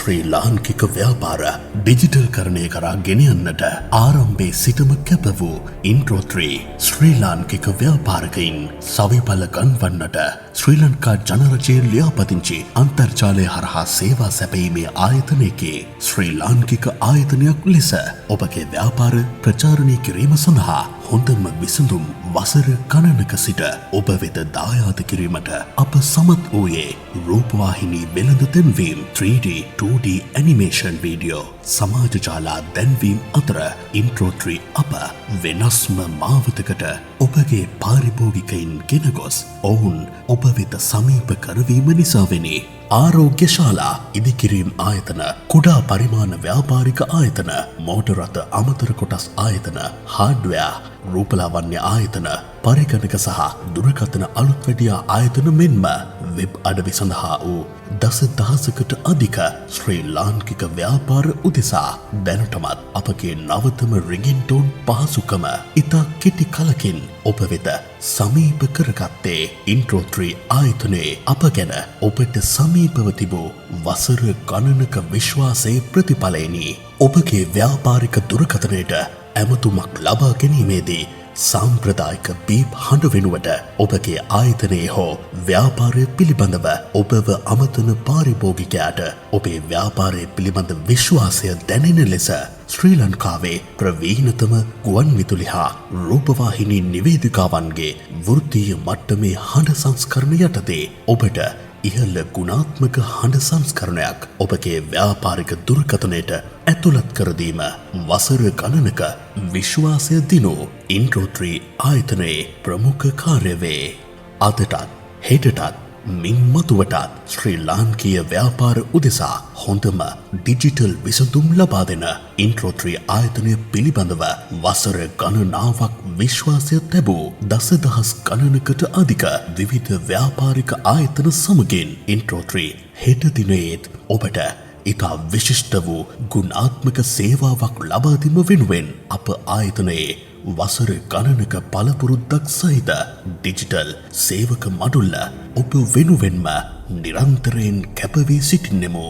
ශ්‍රී ලාංකික ව්‍යාපාර ඩිජිටල් කරණය කරා ගෙන යන්නට ආරම්භයේ සිටම කැප වූ Intro3 ශ්‍රී ලාංකික ව්‍යාපාරිකයින් සවිඵල ගන්වන්නට ශ්‍රී ලංකා ජනරජයේ ලියාපදිංචි අන්තර්ජාලය හරහා සේවා සැපයීමේ ආයතනයකේ ශ්‍රී ලාංකික ආයතනයක් ලෙස ඔබගේ ව්‍යාපාර ප්‍රචාරණය කිරීම සඳහා හොඳම විසඳුම් වසර ගණනක සිට ඔබ වෙත දායාද කිරීමට අප සමත් වූයේ රූපවාහිනී වෙළඳ දැන්වීම් 3D 2D ඇනිමේෂන් වීඩියෝ සමාජ ජාලා දැන්වීම් අතර Intro3 අප වෙනස්ම මාවතකට ඔබගේ පාරිභෝගිකයින් ගෙන ගොස් ඔවුන් ඔබ වෙත සමීප කරවීම නිසාවෙනි. ආරෝග්‍ය ශාලා ඉදිකිරීම් ආයතන කුඩා පරිමාණ ව්‍යාපාරික ආයතන මෝටර් රථ අමතර කොටස් ආයතන හાર્ඩ්වෙයා රූපලාවන්‍ය ආයතන පරිගණක සහ දුරකථන අලුත් වැඩියා ආයතන මෙන්ම වෙබ් අඩවි සඳහා වූ දසදහසකට අධික ශ්‍රී ලාංකික ව්‍යාපාර උදෙසා දැනටමත් අපගේ නවතම ringin tone පහසුකම ඉතා කෙටි කලකින් ඔබ වෙත සමීප කරගත්තේ Intro3 ආයතනයේ අප ගැන ඔබට සමීපව තිබූ වසර ගණනක විශ්වාසයේ ප්‍රතිඵලයනි. ඔබගේ ව්‍යාපාරික දුරකථනයට ඇමතුමක් ලබා ගැනීමේදී සාම්ප්‍රදායික බීප් හඬ වෙනුවට ඔබගේ ආයතනයේ හෝ ව්‍යාපාරය පිළිබඳව ඔබව අමතන පාරිභෝගිකයාට ඔබේ ව්‍යාපාරය පිළිබඳ විශ්වාසය දැනෙන ලෙස ශ්‍රී ලංකාවේ ප්‍රවීණතම ගුවන් විදුලි හා රූපවාහිනී නිවේදිකාවන්ගේ වෘත්තීය මට්ටමේ හඬ සංස්කරණ යටතේ ඔබට ඉහළ ගුණාත්මක හඬ සංස්කරණයක් ඔබගේ ව්‍යාපාරික දුරකථනයට ඇතුළත් කරදීම වසර ගණනක විශ්වාසය දිනූ Intro3 ආයතනයේ ප්‍රමුඛ කාර්යවේ. අදටත් හෙටටත් මින් මතුවටත් ශ්‍රී ලාංකීය ව්‍යාපාර උදෙසා හොඳම ඩිජිටල් විසඳුම් ලබා දෙන Intro3 ආයතනය පිළිබඳව වසර ගණනාවක් විශ්වාසය තැබූ දසදහස් ගණනකට අධික විවිධ ව්‍යාපාරික ආයතන සමගින් Intro3 හෙට දිනයේත් ඔබට ඉතා විශිෂ්ට වූ ගුණාත්මක සේවාවක් ලබා දීම වෙනුවෙන් අප ආයතනයේ වසර ගණනක පළපුරුද්දක් සහිත ඩිජිටල් සේවක මඩුල්ල ඔබ වෙනුවෙන්ම නිරන්තරයෙන් කැපවී සිටින්නෙමු.